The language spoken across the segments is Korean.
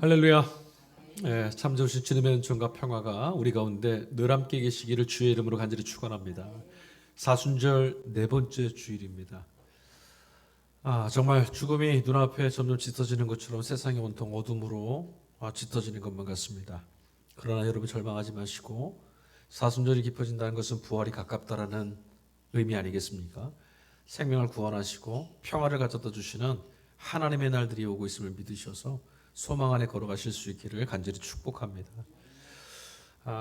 할렐루야. 참 좋으신 주님의 은총과 평화가 우리 가운데 늘 함께 계시기를 주의 이름으로 간절히 축원합니다. 사순절 네 번째 주일입니다. 정말 죽음이 눈앞에 점점 짙어지는 것처럼 세상이 온통 어둠으로 짙어지는 것만 같습니다. 그러나 여러분 절망하지 마시고 사순절이 깊어진다는 것은 부활이 가깝다라는 의미 아니겠습니까? 생명을 구원하시고 평화를 가져다 주시는 하나님의 날들이 오고 있음을 믿으셔서 소망 안에 걸어가실 수 있기를 간절히 축복합니다.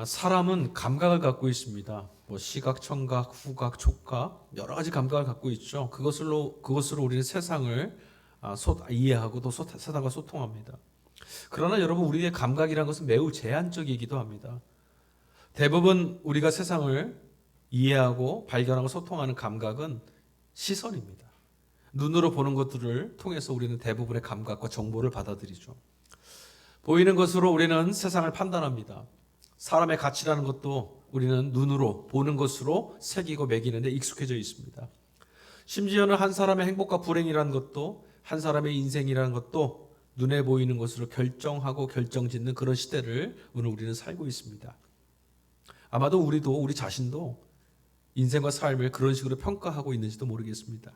사람은 감각을 갖고 있습니다. 시각, 청각, 후각, 촉각 여러 가지 감각을 갖고 있죠. 그것으로 우리는 세상을 이해하고 또 세상과 소통합니다. 그러나 여러분, 우리의 감각이라는 것은 매우 제한적이기도 합니다. 대부분 우리가 세상을 이해하고 발견하고 소통하는 감각은 시선입니다. 눈으로 보는 것들을 통해서 우리는 대부분의 감각과 정보를 받아들이죠. 보이는 것으로 우리는 세상을 판단합니다. 사람의 가치라는 것도 우리는 눈으로 보는 것으로 새기고 매기는데 익숙해져 있습니다. 심지어는 한 사람의 행복과 불행이라는 것도, 한 사람의 인생이라는 것도 눈에 보이는 것으로 결정하고 결정짓는 그런 시대를 오늘 우리는 살고 있습니다. 아마도 우리 자신도 인생과 삶을 그런 식으로 평가하고 있는지도 모르겠습니다.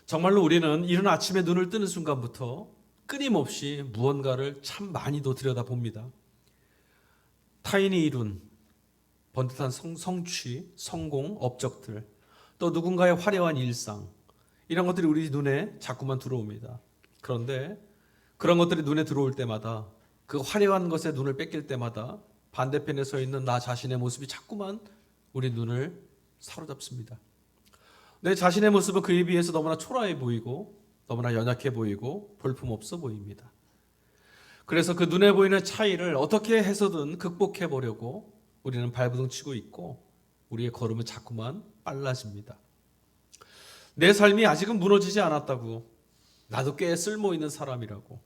정말로 우리는 이른 아침에 눈을 뜨는 순간부터 끊임없이 무언가를 참 많이도 들여다봅니다. 타인이 이룬 번듯한 성취, 성공, 업적들, 또 누군가의 화려한 일상, 이런 것들이 우리 눈에 자꾸만 들어옵니다. 그런데 그런 것들이 눈에 들어올 때마다, 그 화려한 것에 눈을 뺏길 때마다 반대편에 서 있는 나 자신의 모습이 자꾸만 우리 눈을 사로잡습니다. 내 자신의 모습은 그에 비해서 너무나 초라해 보이고 너무나 연약해 보이고 볼품없어 보입니다. 그래서 그 눈에 보이는 차이를 어떻게 해서든 극복해 보려고 우리는 발버둥 치고 있고 우리의 걸음은 자꾸만 빨라집니다. 내 삶이 아직은 무너지지 않았다고, 나도 꽤 쓸모 있는 사람이라고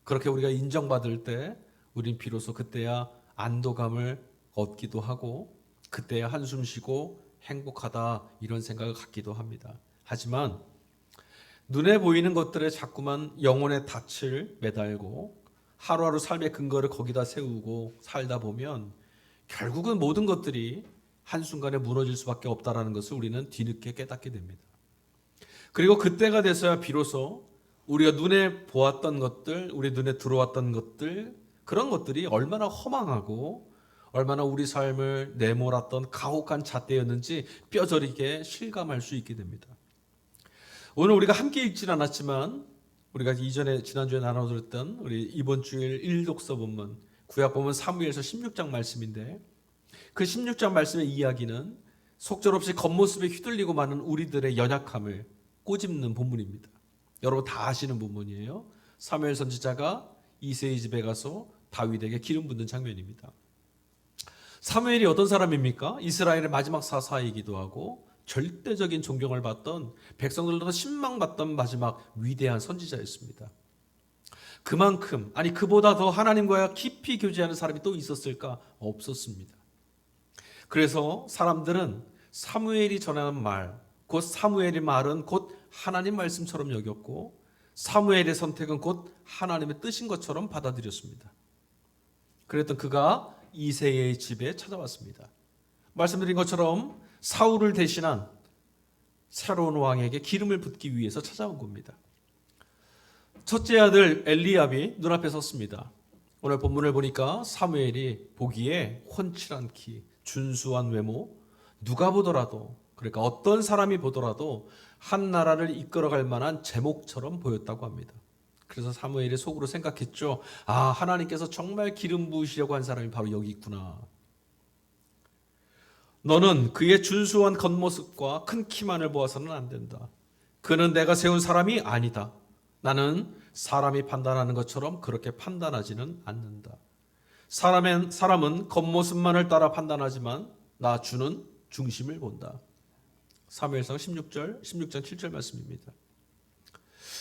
그렇게 우리가 인정받을 때 우린 비로소 그때야 안도감을 얻기도 하고 그때야 한숨 쉬고 행복하다 이런 생각을 갖기도 합니다. 하지만 눈에 보이는 것들에 자꾸만 영혼의 닻을 매달고 하루하루 삶의 근거를 거기다 세우고 살다 보면 결국은 모든 것들이 한순간에 무너질 수밖에 없다는 것을 우리는 뒤늦게 깨닫게 됩니다. 그리고 그때가 돼서야 비로소 우리가 눈에 보았던 것들, 우리 눈에 들어왔던 것들, 그런 것들이 얼마나 허망하고 얼마나 우리 삶을 내몰았던 가혹한 잣대였는지 뼈저리게 실감할 수 있게 됩니다. 오늘 우리가 함께 읽진 않았지만 우리가 지난주에 나눠드렸던 우리 이번 주일 일독서 본문, 구약 본문 사무엘서 16장 말씀인데, 그 16장 말씀의 이야기는 속절없이 겉모습에 휘둘리고 마는 우리들의 연약함을 꼬집는 본문입니다. 여러분 다 아시는 본문이에요. 사무엘 선지자가 이새의 집에 가서 다윗에게 기름 붓는 장면입니다. 사무엘이 어떤 사람입니까? 이스라엘의 마지막 사사이기도 하고 절대적인 존경을 받던, 백성들로도 신망받던 마지막 위대한 선지자였습니다. 그만큼, 그보다 더 하나님과 깊이 교제하는 사람이 또 있었을까? 없었습니다. 그래서 사람들은 사무엘이 전하는 말, 곧 사무엘의 말은 곧 하나님 말씀처럼 여겼고 사무엘의 선택은 곧 하나님의 뜻인 것처럼 받아들였습니다. 그랬던 그가 이새의 집에 찾아왔습니다. 말씀드린 것처럼 사울을 대신한 새로운 왕에게 기름을 붓기 위해서 찾아온 겁니다. 첫째 아들 엘리압이 눈앞에 섰습니다. 오늘 본문을 보니까 사무엘이 보기에 훤칠한 키, 준수한 외모, 누가 보더라도, 그러니까 어떤 사람이 보더라도 한 나라를 이끌어갈 만한 제목처럼 보였다고 합니다. 그래서 사무엘이 속으로 생각했죠. 하나님께서 정말 기름 부으시려고 한 사람이 바로 여기 있구나. 너는 그의 준수한 겉모습과 큰 키만을 보아서는 안 된다. 그는 내가 세운 사람이 아니다. 나는 사람이 판단하는 것처럼 그렇게 판단하지는 않는다. 사람은 겉모습만을 따라 판단하지만 나 주는 중심을 본다. 사무엘상 16장 7절 말씀입니다.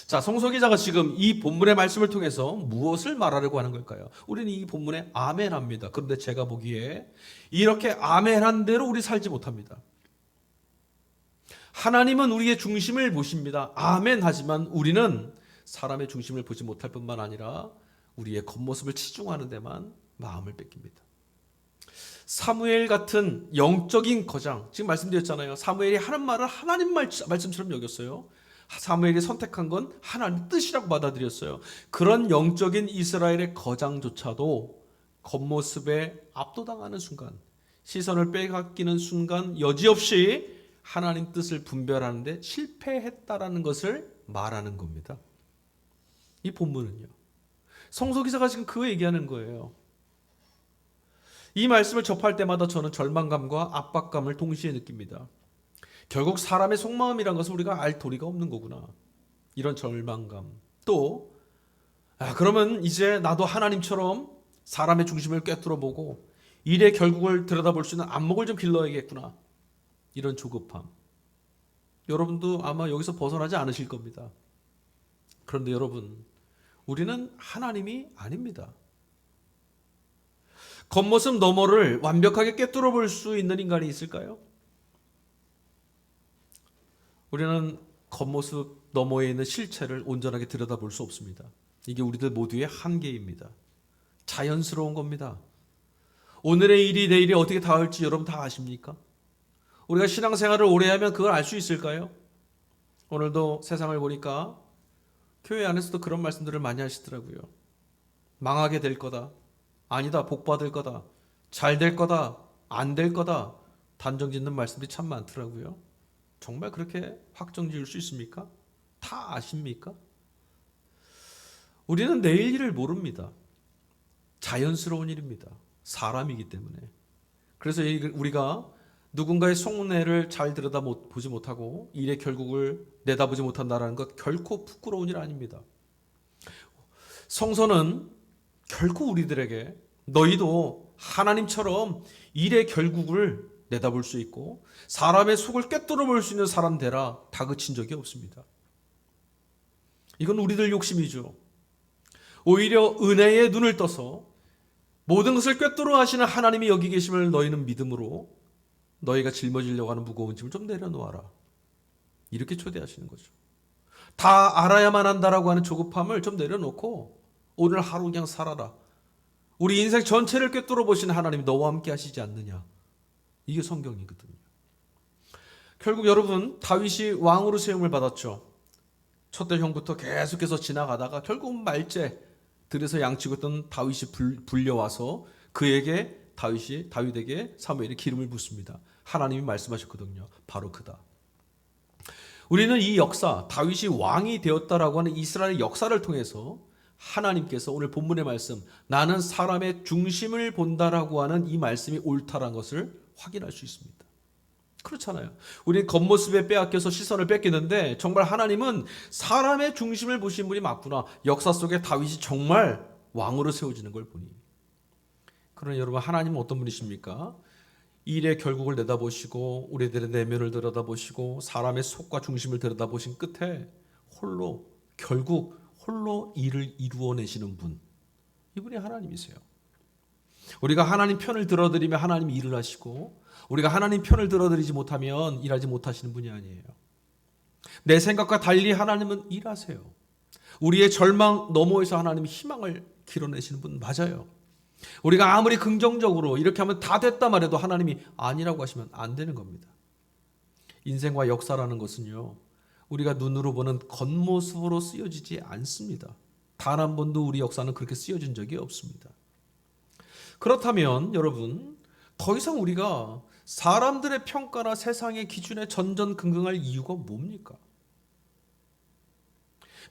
자, 송소 기자가 지금 이 본문의 말씀을 통해서 무엇을 말하려고 하는 걸까요? 우리는 이 본문에 아멘합니다. 그런데 제가 보기에 이렇게 아멘한 대로 우리 살지 못합니다. 하나님은 우리의 중심을 보십니다. 아멘하지만 우리는 사람의 중심을 보지 못할 뿐만 아니라 우리의 겉모습을 치중하는 데만 마음을 뺏깁니다. 사무엘 같은 영적인 거장, 지금 말씀드렸잖아요. 사무엘이 하는 말을 하나님 말씀처럼 여겼어요. 사무엘이 선택한 건 하나님 뜻이라고 받아들였어요. 그런 영적인 이스라엘의 거장조차도 겉모습에 압도당하는 순간, 시선을 빼앗기는 순간 여지없이 하나님 뜻을 분별하는데 실패했다라는 것을 말하는 겁니다. 이 본문은요. 성서기자가 지금 그 얘기하는 거예요. 이 말씀을 접할 때마다 저는 절망감과 압박감을 동시에 느낍니다. 결국 사람의 속마음이란 것을 우리가 알 도리가 없는 거구나. 이런 절망감. 또 그러면 이제 나도 하나님처럼 사람의 중심을 꿰뚫어 보고 일의 결국을 들여다볼 수 있는 안목을 좀 길러야겠구나. 이런 조급함. 여러분도 아마 여기서 벗어나지 않으실 겁니다. 그런데 여러분, 우리는 하나님이 아닙니다. 겉모습 너머를 완벽하게 꿰뚫어 볼 수 있는 인간이 있을까요? 우리는 겉모습 너머에 있는 실체를 온전하게 들여다볼 수 없습니다. 이게 우리들 모두의 한계입니다. 자연스러운 겁니다. 오늘의 일이 내일이 어떻게 닿을지 여러분 다 아십니까? 우리가 신앙생활을 오래 하면 그걸 알 수 있을까요? 오늘도 세상을 보니까 교회 안에서도 그런 말씀들을 많이 하시더라고요. 망하게 될 거다. 아니다. 복받을 거다. 잘 될 거다. 안 될 거다. 단정짓는 말씀들이 참 많더라고요. 정말 그렇게 확정 지을 수 있습니까? 다 아십니까? 우리는 내일 일을 모릅니다. 자연스러운 일입니다. 사람이기 때문에. 그래서 우리가 누군가의 속내를 잘 들여다보지 못하고 일의 결국을 내다보지 못한다는 것 결코 부끄러운 일 아닙니다. 성서는 결코 우리들에게 너희도 하나님처럼 일의 결국을 내다볼 수 있고 사람의 속을 꿰뚫어 볼 수 있는 사람 되라 다그친 적이 없습니다. 이건 우리들 욕심이죠. 오히려 은혜의 눈을 떠서 모든 것을 꿰뚫어 하시는 하나님이 여기 계심을 너희는 믿음으로 너희가 짊어지려고 하는 무거운 짐을 좀 내려놓아라. 이렇게 초대하시는 거죠. 다 알아야만 한다라고 하는 조급함을 좀 내려놓고 오늘 하루 그냥 살아라. 우리 인생 전체를 꿰뚫어 보시는 하나님이 너와 함께 하시지 않느냐. 이게 성경이거든요. 결국 여러분 다윗이 왕으로 세움을 받았죠. 첫째 형부터 계속해서 지나가다가 결국 말째 들에서 양치고 있던 다윗이 불려와서 그에게 다윗에게 사무엘이 기름을 붓습니다. 하나님이 말씀하셨거든요. 바로 그다. 우리는 이 역사, 다윗이 왕이 되었다라고 하는 이스라엘의 역사를 통해서 하나님께서 오늘 본문의 말씀, 나는 사람의 중심을 본다라고 하는 이 말씀이 옳다라는 것을 확인할 수 있습니다. 그렇잖아요. 우리는 겉모습에 빼앗겨서 시선을 뺏기는데 정말 하나님은 사람의 중심을 보신 분이 맞구나. 역사 속에 다윗이 정말 왕으로 세워지는 걸 보니. 그러나 여러분, 하나님은 어떤 분이십니까? 일의 결국을 내다보시고 우리들의 내면을 들여다보시고 사람의 속과 중심을 들여다보신 끝에 결국 홀로 일을 이루어내시는 분. 이분이 하나님이세요. 우리가 하나님 편을 들어드리면 하나님이 일을 하시고 우리가 하나님 편을 들어드리지 못하면 일하지 못하시는 분이 아니에요. 내 생각과 달리 하나님은 일하세요. 우리의 절망 너머에서 하나님이 희망을 길어내시는 분 맞아요. 우리가 아무리 긍정적으로 이렇게 하면 다 됐다 말해도 하나님이 아니라고 하시면 안 되는 겁니다. 인생과 역사라는 것은요, 우리가 눈으로 보는 겉모습으로 쓰여지지 않습니다. 단 한 번도 우리 역사는 그렇게 쓰여진 적이 없습니다. 그렇다면 여러분, 더 이상 우리가 사람들의 평가나 세상의 기준에 전전긍긍할 이유가 뭡니까?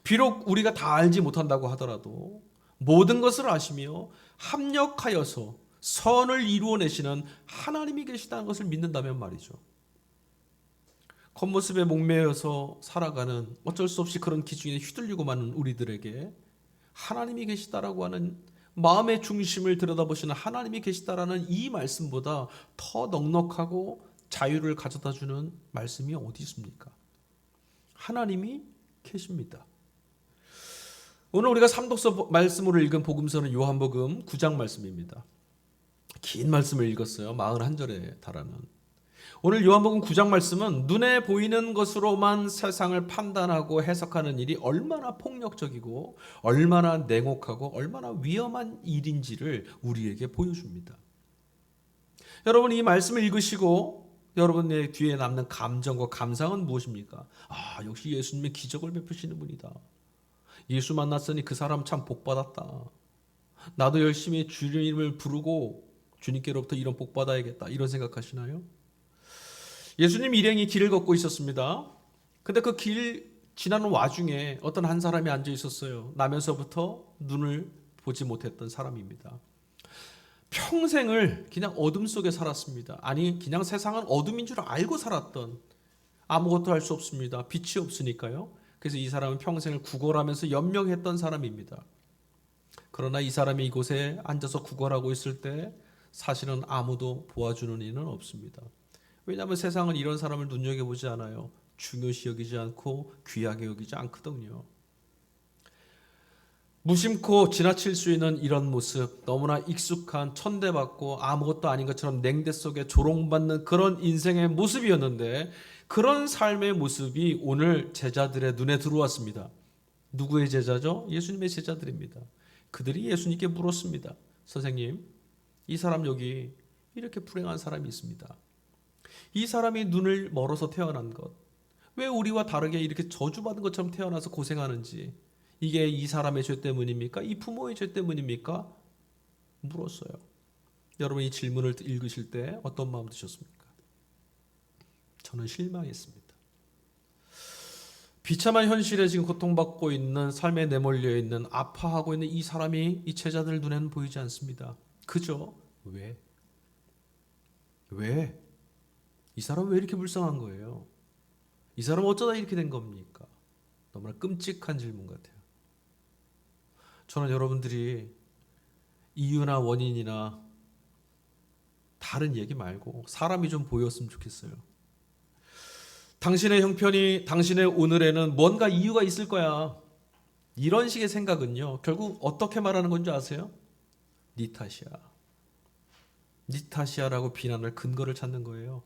비록 우리가 다 알지 못한다고 하더라도 모든 것을 아시며 합력하여서 선을 이루어내시는 하나님이 계시다는 것을 믿는다면 말이죠. 겉모습에 목매여서 살아가는 어쩔 수 없이 그런 기준에 휘둘리고 마는 우리들에게 하나님이 계시다라고 하는 마음의 중심을 들여다보시는 하나님이 계시다라는 이 말씀보다 더 넉넉하고 자유를 가져다주는 말씀이 어디 있습니까? 하나님이 계십니다. 오늘 우리가 삼독서 말씀으로 읽은 복음서는 요한복음 9장 말씀입니다. 긴 말씀을 읽었어요. 41절에 달하는. 오늘 요한복음 9장 말씀은 눈에 보이는 것으로만 세상을 판단하고 해석하는 일이 얼마나 폭력적이고 얼마나 냉혹하고 얼마나 위험한 일인지를 우리에게 보여줍니다. 여러분, 이 말씀을 읽으시고 여러분의 뒤에 남는 감정과 감상은 무엇입니까? 역시 예수님의 기적을 베푸시는 분이다. 예수 만났으니 그 사람 참 복받았다. 나도 열심히 주님을 부르고 주님께로부터 이런 복받아야겠다. 이런 생각하시나요? 예수님 일행이 길을 걷고 있었습니다. 근데 그 길 지나는 와중에 어떤 한 사람이 앉아 있었어요. 나면서부터 눈을 보지 못했던 사람입니다. 평생을 그냥 어둠 속에 살았습니다. 아니, 그냥 세상은 어둠인 줄 알고 살았던, 아무것도 할 수 없습니다. 빛이 없으니까요. 그래서 이 사람은 평생을 구걸하면서 연명했던 사람입니다. 그러나 이 사람이 이곳에 앉아서 구걸하고 있을 때 사실은 아무도 보아주는 이는 없습니다. 왜냐하면 세상은 이런 사람을 눈여겨보지 않아요. 중요시 여기지 않고 귀하게 여기지 않거든요. 무심코 지나칠 수 있는 이런 모습, 너무나 익숙한 천대받고 아무것도 아닌 것처럼 냉대 속에 조롱받는 그런 인생의 모습이었는데, 그런 삶의 모습이 오늘 제자들의 눈에 들어왔습니다. 누구의 제자죠? 예수님의 제자들입니다. 그들이 예수님께 물었습니다. 선생님, 이 사람 여기 이렇게 불행한 사람이 있습니다. 이 사람이 눈을 멀어서 태어난 것, 왜 우리와 다르게 이렇게 저주받은 것처럼 태어나서 고생하는지, 이게 이 사람의 죄 때문입니까? 이 부모의 죄 때문입니까? 물었어요. 여러분, 이 질문을 읽으실 때 어떤 마음 드셨습니까? 저는 실망했습니다. 비참한 현실에 지금 고통받고 있는, 삶에 내몰려 있는, 아파하고 있는 이 사람이 이 제자들 눈에는 보이지 않습니다. 그죠? 왜? 이 사람은 왜 이렇게 불쌍한 거예요? 이 사람은 어쩌다 이렇게 된 겁니까? 너무나 끔찍한 질문 같아요. 저는 여러분들이 이유나 원인이나 다른 얘기 말고 사람이 좀 보였으면 좋겠어요. 당신의 형편이, 당신의 오늘에는 뭔가 이유가 있을 거야. 이런 식의 생각은요, 결국 어떻게 말하는 건지 아세요? 네 탓이야. 네 탓이야라고 비난할 근거를 찾는 거예요.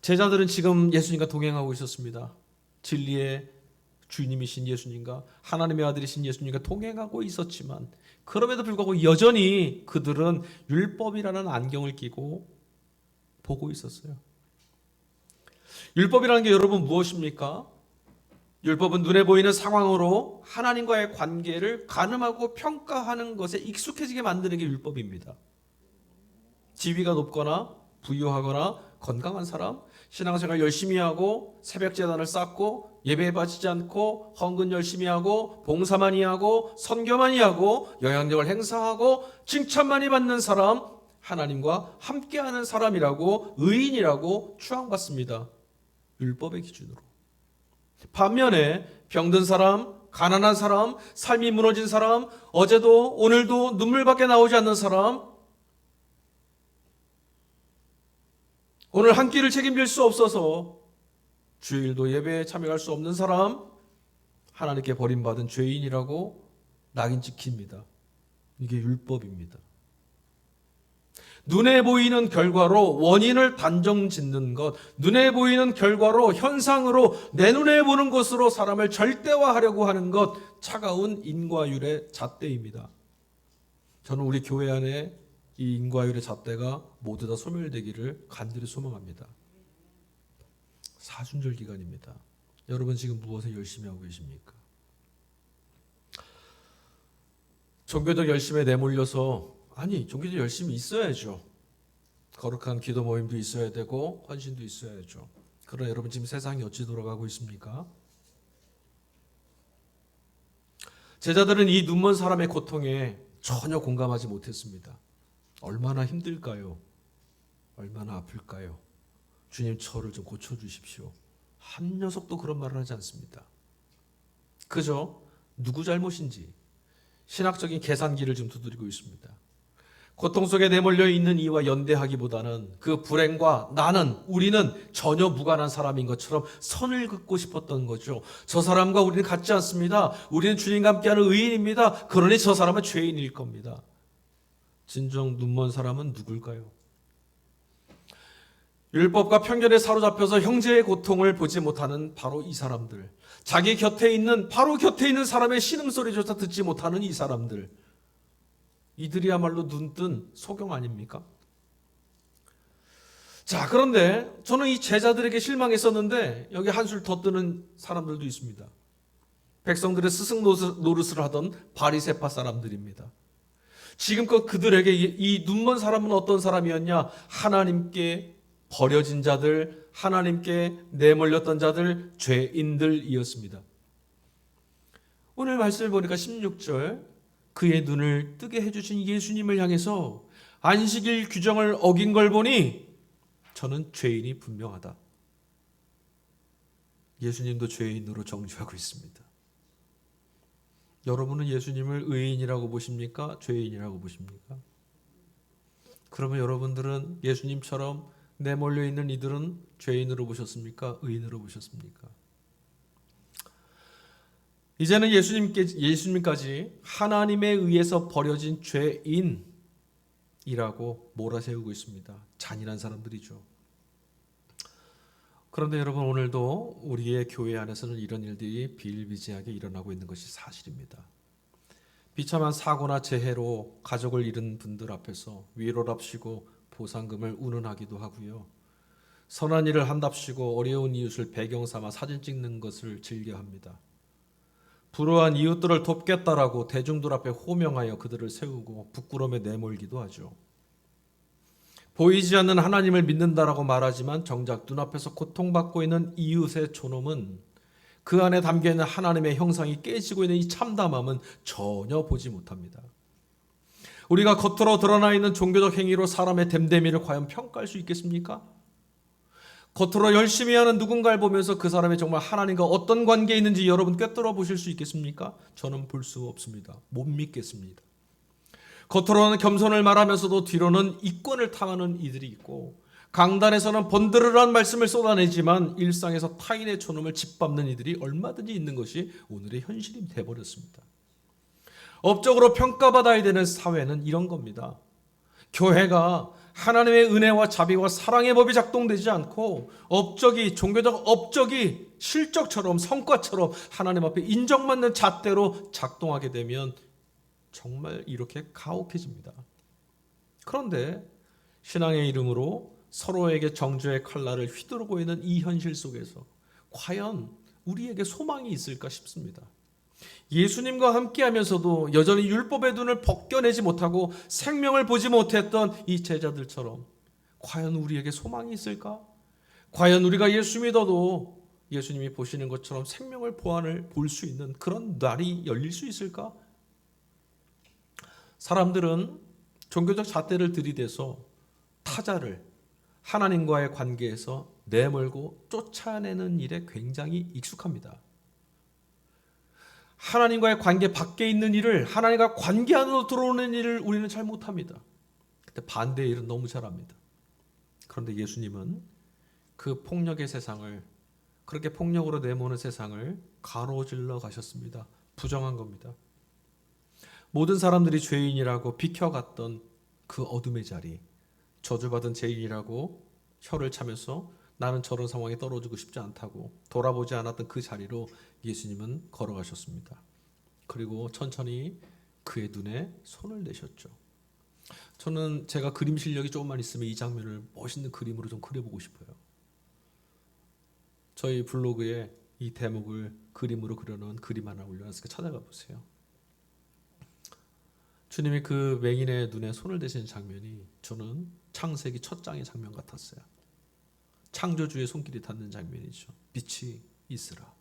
제자들은 지금 예수님과 동행하고 있었습니다. 진리의 주님이신 예수님과 하나님의 아들이신 예수님과 동행하고 있었지만, 그럼에도 불구하고 여전히 그들은 율법이라는 안경을 끼고 보고 있었어요. 율법이라는 게 여러분 무엇입니까? 율법은 눈에 보이는 상황으로 하나님과의 관계를 가늠하고 평가하는 것에 익숙해지게 만드는 게 율법입니다. 지위가 높거나 부유하거나 건강한 사람, 신앙생활 열심히 하고 새벽 제단을 쌓고 예배에 빠지지 않고 헌금 열심히 하고 봉사 많이 하고 선교 많이 하고 영향력을 행사하고 칭찬 많이 받는 사람, 하나님과 함께하는 사람이라고, 의인이라고 추앙받습니다. 율법의 기준으로. 반면에 병든 사람, 가난한 사람, 삶이 무너진 사람, 어제도 오늘도 눈물밖에 나오지 않는 사람, 오늘 한 끼를 책임질 수 없어서 주일도 예배에 참여할 수 없는 사람, 하나님께 버림받은 죄인이라고 낙인 찍힙니다. 이게 율법입니다. 눈에 보이는 결과로 원인을 단정 짓는 것, 눈에 보이는 결과로, 현상으로, 내 눈에 보는 것으로 사람을 절대화하려고 하는 것, 차가운 인과율의 잣대입니다. 저는 우리 교회 안에 이 인과율의 잣대가 모두 다 소멸되기를 간절히 소망합니다. 사순절 기간입니다. 여러분 지금 무엇을 열심히 하고 계십니까? 종교적 열심에 내몰려서, 아니, 종교적 열심이 있어야죠. 거룩한 기도 모임도 있어야 되고 헌신도 있어야죠. 그러나 여러분 지금 세상이 어찌 돌아가고 있습니까? 제자들은 이 눈먼 사람의 고통에 전혀 공감하지 못했습니다. 얼마나 힘들까요? 얼마나 아플까요? 주님, 저를 좀 고쳐주십시오. 한 녀석도 그런 말을 하지 않습니다. 그저 누구 잘못인지 신학적인 계산기를 좀 두드리고 있습니다. 고통 속에 내몰려 있는 이와 연대하기보다는 그 불행과 우리는 전혀 무관한 사람인 것처럼 선을 긋고 싶었던 거죠. 저 사람과 우리는 같지 않습니다. 우리는 주님과 함께하는 의인입니다. 그러니 저 사람은 죄인일 겁니다. 진정 눈먼 사람은 누굴까요? 율법과 편견에 사로잡혀서 형제의 고통을 보지 못하는 바로 이 사람들, 자기 곁에 있는 바로 곁에 있는 사람의 신음소리조차 듣지 못하는 이 사람들, 이들이야말로 눈뜬 소경 아닙니까? 자, 그런데 저는 이 제자들에게 실망했었는데 여기 한술 더 뜨는 사람들도 있습니다. 백성들의 스승 노릇을 하던 바리새파 사람들입니다. 지금껏 그들에게 이 눈먼 사람은 어떤 사람이었냐? 하나님께 버려진 자들, 하나님께 내몰렸던 자들, 죄인들이었습니다. 오늘 말씀을 보니까 16절, 그의 눈을 뜨게 해주신 예수님을 향해서 안식일 규정을 어긴 걸 보니 저는 죄인이 분명하다. 예수님도 죄인으로 정죄하고 있습니다. 여러분은 예수님을 의인이라고 보십니까? 죄인이라고 보십니까? 그러면 여러분들은 예수님처럼 내몰려 있는 이들은 죄인으로 보셨습니까? 의인으로 보셨습니까? 이제는 예수님까지 하나님에 의해서 버려진 죄인이라고 몰아세우고 있습니다. 잔인한 사람들이죠. 그런데 여러분, 오늘도 우리의 교회 안에서는 이런 일들이 비일비재하게 일어나고 있는 것이 사실입니다. 비참한 사고나 재해로 가족을 잃은 분들 앞에서 위로랍시고 보상금을 운운하기도 하고요. 선한 일을 한답시고 어려운 이웃을 배경 삼아 사진 찍는 것을 즐겨합니다. 불우한 이웃들을 돕겠다라고 대중들 앞에 호명하여 그들을 세우고 부끄러움에 내몰기도 하죠. 보이지 않는 하나님을 믿는다라고 말하지만 정작 눈앞에서 고통받고 있는 이웃의 존엄은, 그 안에 담겨있는 하나님의 형상이 깨지고 있는 이 참담함은 전혀 보지 못합니다. 우리가 겉으로 드러나 있는 종교적 행위로 사람의 됨됨이를 과연 평가할 수 있겠습니까? 겉으로 열심히 하는 누군가를 보면서 그 사람이 정말 하나님과 어떤 관계에 있는지 여러분 꿰뚫어 보실 수 있겠습니까? 저는 볼 수 없습니다. 못 믿겠습니다. 겉으로는 겸손을 말하면서도 뒤로는 이권을 탐하는 이들이 있고, 강단에서는 번드르르한 말씀을 쏟아내지만 일상에서 타인의 존엄을 짓밟는 이들이 얼마든지 있는 것이 오늘의 현실이 되어버렸습니다. 업적으로 평가받아야 되는 사회는 이런 겁니다. 교회가 하나님의 은혜와 자비와 사랑의 법이 작동되지 않고 업적이, 종교적 업적이 실적처럼, 성과처럼 하나님 앞에 인정받는 잣대로 작동하게 되면 정말 이렇게 가혹해집니다. 그런데 신앙의 이름으로 서로에게 정죄의 칼날을 휘두르고 있는 이 현실 속에서 과연 우리에게 소망이 있을까 싶습니다. 예수님과 함께하면서도 여전히 율법의 눈을 벗겨내지 못하고 생명을 보지 못했던 이 제자들처럼 과연 우리에게 소망이 있을까? 과연 우리가 예수 믿어도 예수님이 보시는 것처럼 생명을 보안을 볼 수 있는 그런 날이 열릴 수 있을까? 사람들은 종교적 잣대를 들이대서 타자를 하나님과의 관계에서 내몰고 쫓아내는 일에 굉장히 익숙합니다. 하나님과의 관계 밖에 있는 일을 하나님과 관계 안으로 들어오는 일을 우리는 잘 못합니다. 근데 반대의 일은 너무 잘합니다. 그런데 예수님은 그 폭력의 세상을, 그렇게 폭력으로 내모는 세상을 가로질러 가셨습니다. 부정한 겁니다. 모든 사람들이 죄인이라고 비켜갔던 그 어둠의 자리, 저주받은 죄인이라고 혀를 차면서 나는 저런 상황에 떨어지고 싶지 않다고 돌아보지 않았던 그 자리로 예수님은 걸어가셨습니다. 그리고 천천히 그의 눈에 손을 내셨죠. 저는 제가 그림 실력이 조금만 있으면 이 장면을 멋있는 그림으로 좀 그려보고 싶어요. 저희 블로그에 이 대목을 그림으로 그려놓은 그림 하나 올려놨으니까 찾아가 보세요. 주님이 그 맹인의 눈에 손을 대시는 장면이 저는 창세기 첫 장의 장면 같았어요. 창조주의 손길이 닿는 장면이죠. 빛이 있으라.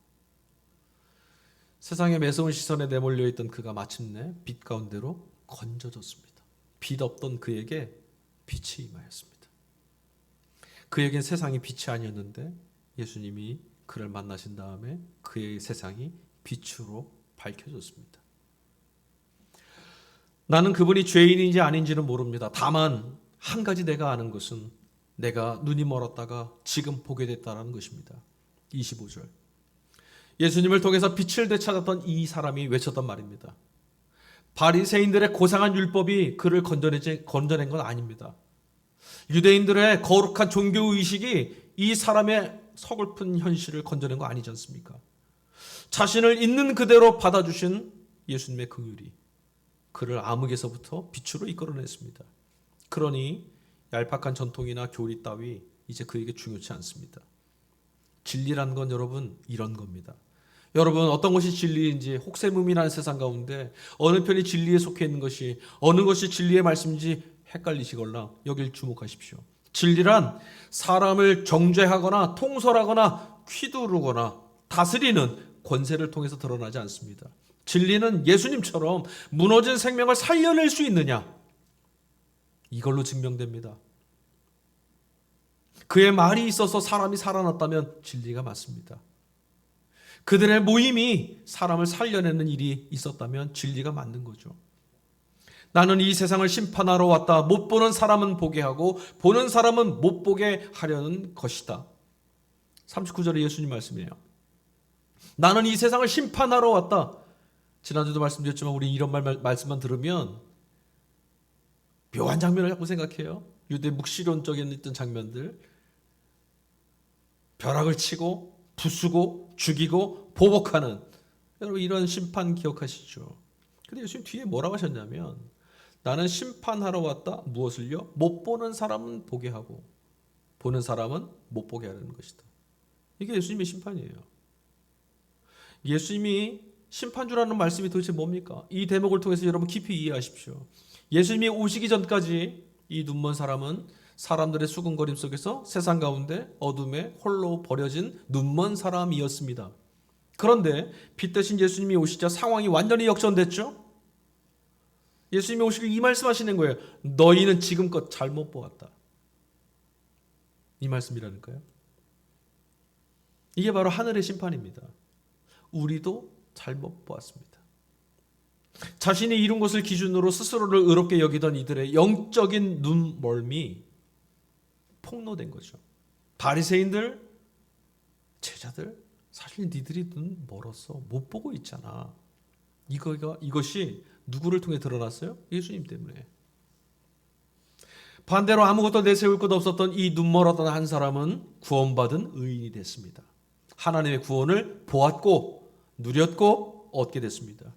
세상의 매서운 시선에 내몰려 있던 그가 마침내 빛 가운데로 건져졌습니다. 빛 없던 그에게 빛이 임하였습니다. 그에겐 세상이 빛이 아니었는데 예수님이 그를 만나신 다음에 그의 세상이 빛으로 밝혀졌습니다. 나는 그분이 죄인인지 아닌지는 모릅니다. 다만 한 가지 내가 아는 것은 내가 눈이 멀었다가 지금 보게 됐다는 것입니다. 25절. 예수님을 통해서 빛을 되찾았던 이 사람이 외쳤던 말입니다. 바리새인들의 고상한 율법이 그를 건져낸 건 아닙니다. 유대인들의 거룩한 종교의식이 이 사람의 서글픈 현실을 건져낸 거 아니지 않습니까? 자신을 있는 그대로 받아주신 예수님의 긍휼이 그를 암흑에서부터 빛으로 이끌어냈습니다. 그러니 얄팍한 전통이나 교리 따위 이제 그에게 중요치 않습니다. 진리란 건 여러분 이런 겁니다. 여러분 어떤 것이 진리인지 혹세무민한 세상 가운데 어느 편이 진리에 속해 있는 것이 어느 것이 진리의 말씀인지 헷갈리시거나 여길 주목하십시오. 진리란 사람을 정죄하거나 통솔하거나 휘두르거나 다스리는 권세를 통해서 드러나지 않습니다. 진리는 예수님처럼 무너진 생명을 살려낼 수 있느냐, 이걸로 증명됩니다. 그의 말이 있어서 사람이 살아났다면 진리가 맞습니다. 그들의 모임이 사람을 살려내는 일이 있었다면 진리가 맞는 거죠. 나는 이 세상을 심판하러 왔다. 못 보는 사람은 보게 하고 보는 사람은 못 보게 하려는 것이다. 39절에 예수님 말씀이에요. 나는 이 세상을 심판하러 왔다. 지난주도 말씀드렸지만 우리 이런 말씀만 들으면 묘한 장면을 자꾸 생각해요. 유대 묵시론적인 어떤 장면들. 벼락을 치고 부수고 죽이고 보복하는, 여러분 이런 심판 기억하시죠? 근데 예수님 뒤에 뭐라고 하셨냐면 나는 심판하러 왔다. 무엇을요? 못 보는 사람은 보게 하고 보는 사람은 못 보게 하려는 것이다. 이게 예수님의 심판이에요. 예수님이 심판주라는 말씀이 도대체 뭡니까? 이 대목을 통해서 여러분 깊이 이해하십시오. 예수님이 오시기 전까지 이 눈먼 사람은 사람들의 수군거림 속에서 세상 가운데 어둠에 홀로 버려진 눈먼 사람이었습니다. 그런데 빛 대신 예수님이 오시자 상황이 완전히 역전됐죠? 예수님이 오시길 이 말씀하시는 거예요. 너희는 지금껏 잘못 보았다. 이 말씀이라니까요. 이게 바로 하늘의 심판입니다. 우리도 잘못 보았습니다. 자신이 이룬 것을 기준으로 스스로를 의롭게 여기던 이들의 영적인 눈멀미 폭로된 거죠. 바리새인들, 제자들, 사실 니들이 눈 멀었어. 못 보고 있잖아. 이것이 누구를 통해 드러났어요? 예수님 때문에. 반대로 아무것도 내세울 것 없었던 이 눈멀었던 한 사람은 구원받은 의인이 됐습니다. 하나님의 구원을 보았고 누렸고 얻게 됐습니다.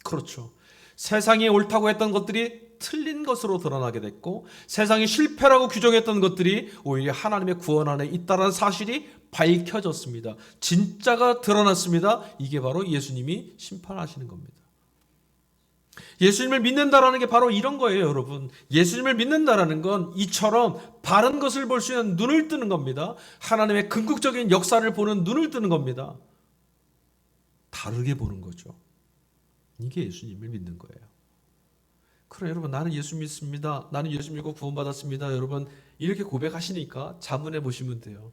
그렇죠. 세상이 옳다고 했던 것들이 틀린 것으로 드러나게 됐고 세상이 실패라고 규정했던 것들이 오히려 하나님의 구원 안에 있다는 사실이 밝혀졌습니다. 진짜가 드러났습니다. 이게 바로 예수님이 심판하시는 겁니다. 예수님을 믿는다라는 게 바로 이런 거예요, 여러분. 예수님을 믿는다라는 건 이처럼 바른 것을 볼 수 있는 눈을 뜨는 겁니다. 하나님의 궁극적인 역사를 보는 눈을 뜨는 겁니다. 다르게 보는 거죠. 이게 예수님을 믿는 거예요. 그래 여러분, 나는 예수 믿습니다. 나는 예수 믿고 구원받았습니다. 여러분 이렇게 고백하시니까 자문해 보시면 돼요.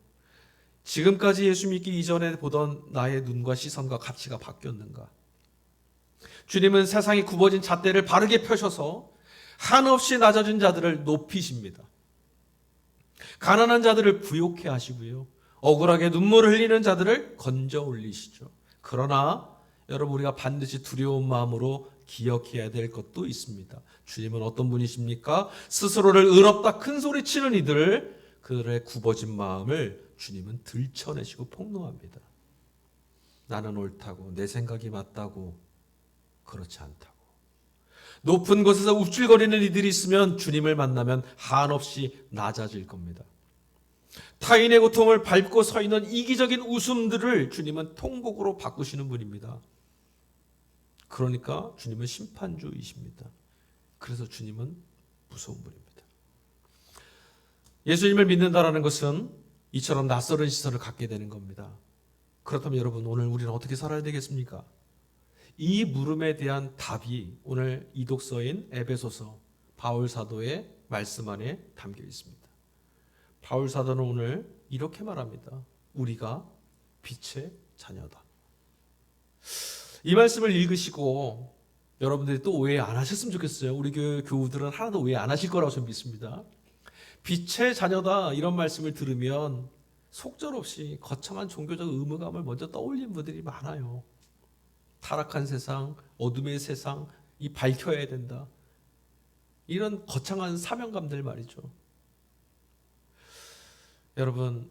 지금까지 예수 믿기 이전에 보던 나의 눈과 시선과 가치가 바뀌었는가? 주님은 세상이 굽어진 잣대를 바르게 펴셔서 한없이 낮아진 자들을 높이십니다. 가난한 자들을 부욕해 하시고요. 억울하게 눈물을 흘리는 자들을 건져 올리시죠. 그러나 여러분 우리가 반드시 두려운 마음으로 기억해야 될 것도 있습니다. 주님은 어떤 분이십니까? 스스로를 의롭다 큰 소리 치는 이들을, 그들의 굽어진 마음을 주님은 들춰내시고 폭로합니다. 나는 옳다고, 내 생각이 맞다고, 그렇지 않다고. 높은 곳에서 웁질거리는 이들이 있으면 주님을 만나면 한없이 낮아질 겁니다. 타인의 고통을 밟고 서 있는 이기적인 웃음들을 주님은 통곡으로 바꾸시는 분입니다. 그러니까 주님은 심판주이십니다. 그래서 주님은 무서운 분입니다. 예수님을 믿는다라는 것은 이처럼 낯설은 시선을 갖게 되는 겁니다. 그렇다면 여러분 오늘 우리는 어떻게 살아야 되겠습니까? 이 물음에 대한 답이 오늘 이 독서인 에베소서 바울 사도의 말씀 안에 담겨 있습니다. 바울 사도는 오늘 이렇게 말합니다. 우리가 빛의 자녀다. 이 말씀을 읽으시고 여러분들이 또 오해 안 하셨으면 좋겠어요. 우리 교회 교우들은 하나도 오해 안 하실 거라고 저는 믿습니다. 빛의 자녀다 이런 말씀을 들으면 속절없이 거창한 종교적 의무감을 먼저 떠올리는 분들이 많아요. 타락한 세상, 어둠의 세상, 이 밝혀야 된다. 이런 거창한 사명감들 말이죠. 여러분,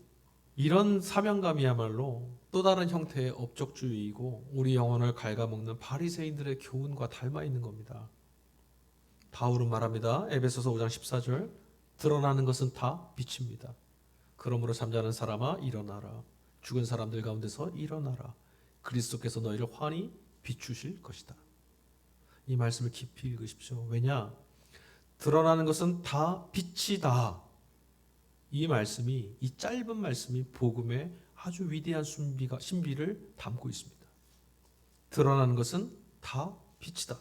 이런 사명감이야말로 또 다른 형태의 업적주의이고 우리 영혼을 갉아먹는 바리새인들의 교훈과 닮아 있는 겁니다. 바울은 말합니다. 에베소서 5장 14절, 드러나는 것은 다 빛입니다. 그러므로 잠자는 사람아 일어나라. 죽은 사람들 가운데서 일어나라. 그리스도께서 너희를 환히 비추실 것이다. 이 말씀을 깊이 읽으십시오. 왜냐? 드러나는 것은 다 빛이다. 이 말씀이, 이 짧은 말씀이 복음의 아주 위대한 신비를 담고 있습니다. 드러나는 것은 다 빛이다.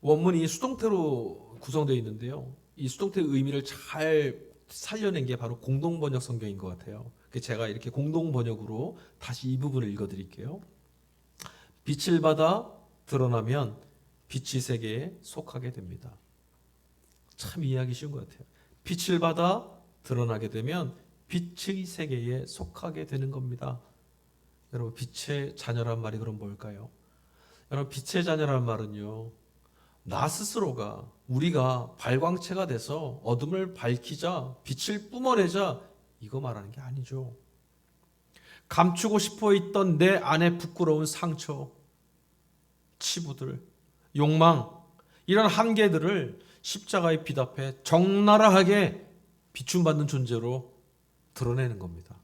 원문이 수동태로 구성되어 있는데요. 이 수동태의 의미를 잘 살려낸 게 바로 공동번역 성경인 것 같아요. 제가 이렇게 공동번역으로 다시 이 부분을 읽어드릴게요. 빛을 받아 드러나면 빛의 세계에 속하게 됩니다. 참 이해하기 쉬운 것 같아요. 빛을 받아 드러나게 되면 빛의 세계에 속하게 되는 겁니다. 여러분, 빛의 자녀란 말이 그럼 뭘까요? 여러분, 빛의 자녀란 말은요, 나 스스로가, 우리가 발광체가 돼서 어둠을 밝히자, 빛을 뿜어내자, 이거 말하는 게 아니죠. 감추고 싶어 있던 내 안에 부끄러운 상처, 치부들, 욕망, 이런 한계들을 십자가의 빛 앞에 적나라하게 비춤받는 존재로 드러내는 겁니다.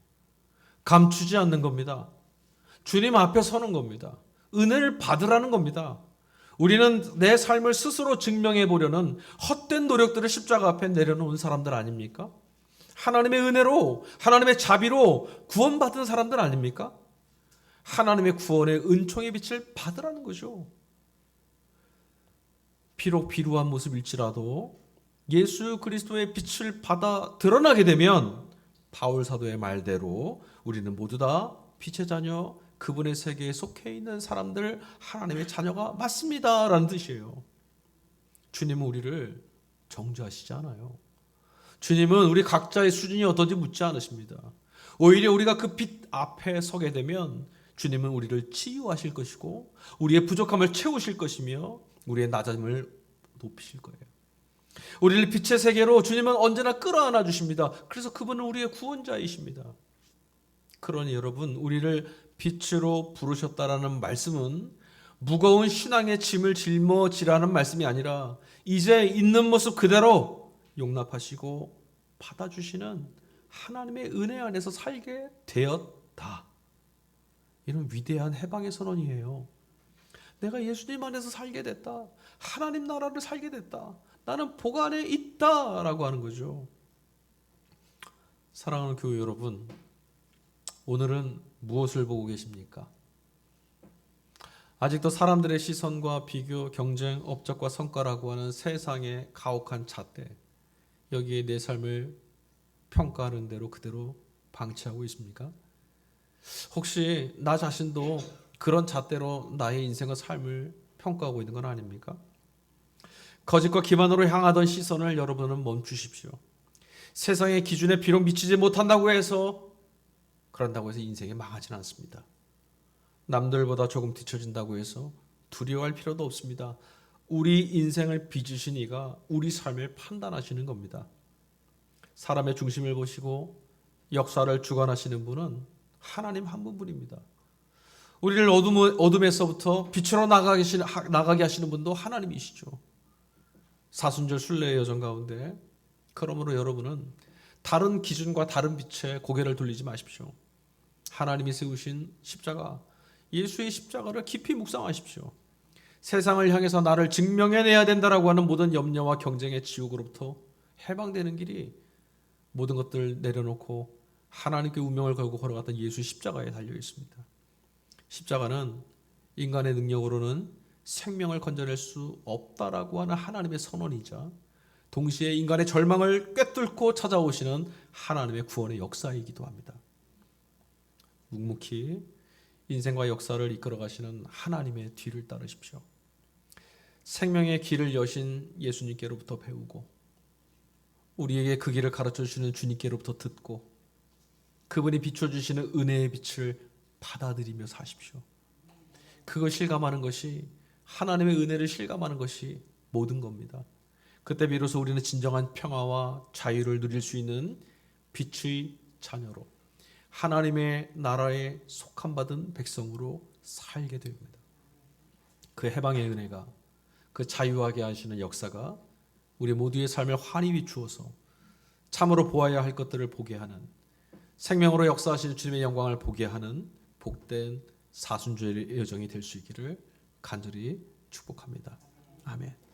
감추지 않는 겁니다. 주님 앞에 서는 겁니다. 은혜를 받으라는 겁니다. 우리는 내 삶을 스스로 증명해 보려는 헛된 노력들을 십자가 앞에 내려놓은 사람들 아닙니까? 하나님의 은혜로, 하나님의 자비로 구원받은 사람들 아닙니까? 하나님의 구원의 은총의 빛을 받으라는 거죠. 비록 비루한 모습일지라도 예수 그리스도의 빛을 받아 드러나게 되면 바울 사도의 말대로 우리는 모두 다 빛의 자녀, 그분의 세계에 속해 있는 사람들, 하나님의 자녀가 맞습니다 라는 뜻이에요. 주님은 우리를 정죄하시지 않아요. 주님은 우리 각자의 수준이 어떤지 묻지 않으십니다. 오히려 우리가 그 빛 앞에 서게 되면 주님은 우리를 치유하실 것이고 우리의 부족함을 채우실 것이며 우리의 낮음을 높이실 거예요. 우리를 빛의 세계로 주님은 언제나 끌어안아 주십니다. 그래서 그분은 우리의 구원자이십니다. 그러니 여러분, 우리를 빛으로 부르셨다라는 말씀은 무거운 신앙의 짐을 짊어지라는 말씀이 아니라 이제 있는 모습 그대로 용납하시고 받아주시는 하나님의 은혜 안에서 살게 되었다. 이런 위대한 해방의 선언이에요. 내가 예수님 안에서 살게 됐다. 하나님 나라를 살게 됐다. 나는 복 안에 있다 라고 하는 거죠. 사랑하는 교회 여러분, 오늘은 무엇을 보고 계십니까? 아직도 사람들의 시선과 비교, 경쟁, 업적과 성과라고 하는 세상의 가혹한 잣대, 여기에 내 삶을 평가하는 대로 그대로 방치하고 있습니까? 혹시 나 자신도 그런 잣대로 나의 인생과 삶을 평가하고 있는 건 아닙니까? 거짓과 기만으로 향하던 시선을 여러분은 멈추십시오. 세상의 기준에 비록 미치지 못한다고 해서 그런다고 해서 인생이 망하지는 않습니다. 남들보다 조금 뒤처진다고 해서 두려워할 필요도 없습니다. 우리 인생을 빚으신 이가 우리 삶을 판단하시는 겁니다. 사람의 중심을 보시고 역사를 주관하시는 분은 하나님 한 분뿐입니다. 우리를 어둠에서부터 빛으로 나가게 하시는 분도 하나님이시죠. 사순절 순례의 여정 가운데 그러므로 여러분은 다른 기준과 다른 빛에 고개를 돌리지 마십시오. 하나님이 세우신 십자가, 예수의 십자가를 깊이 묵상하십시오. 세상을 향해서 나를 증명해내야 된다라고 하는 모든 염려와 경쟁의 지옥으로부터 해방되는 길이 모든 것들을 내려놓고 하나님께 운명을 걸고 걸어갔던 예수 십자가에 달려 있습니다. 십자가는 인간의 능력으로는 생명을 건져낼 수 없다라고 하는 하나님의 선언이자 동시에 인간의 절망을 꿰뚫고 찾아오시는 하나님의 구원의 역사이기도 합니다. 묵묵히 인생과 역사를 이끌어 가시는 하나님의 뒤를 따르십시오. 생명의 길을 여신 예수님께로부터 배우고 우리에게 그 길을 가르쳐 주시는 주님께로부터 듣고 그분이 비춰주시는 은혜의 빛을 받아들이며 사십시오. 그걸 실감하는 것이, 하나님의 은혜를 실감하는 것이 모든 겁니다. 그때 비로소 우리는 진정한 평화와 자유를 누릴 수 있는 빛의 자녀로 하나님의 나라에 속한 받은 백성으로 살게 됩니다. 그 해방의 은혜가, 그 자유하게 하시는 역사가 우리 모두의 삶을 환히 비추어서 참으로 보아야 할 것들을 보게 하는, 생명으로 역사하시는 주님의 영광을 보게 하는 복된 사순주의 여정이 될 수 있기를 간절히 축복합니다. 아멘.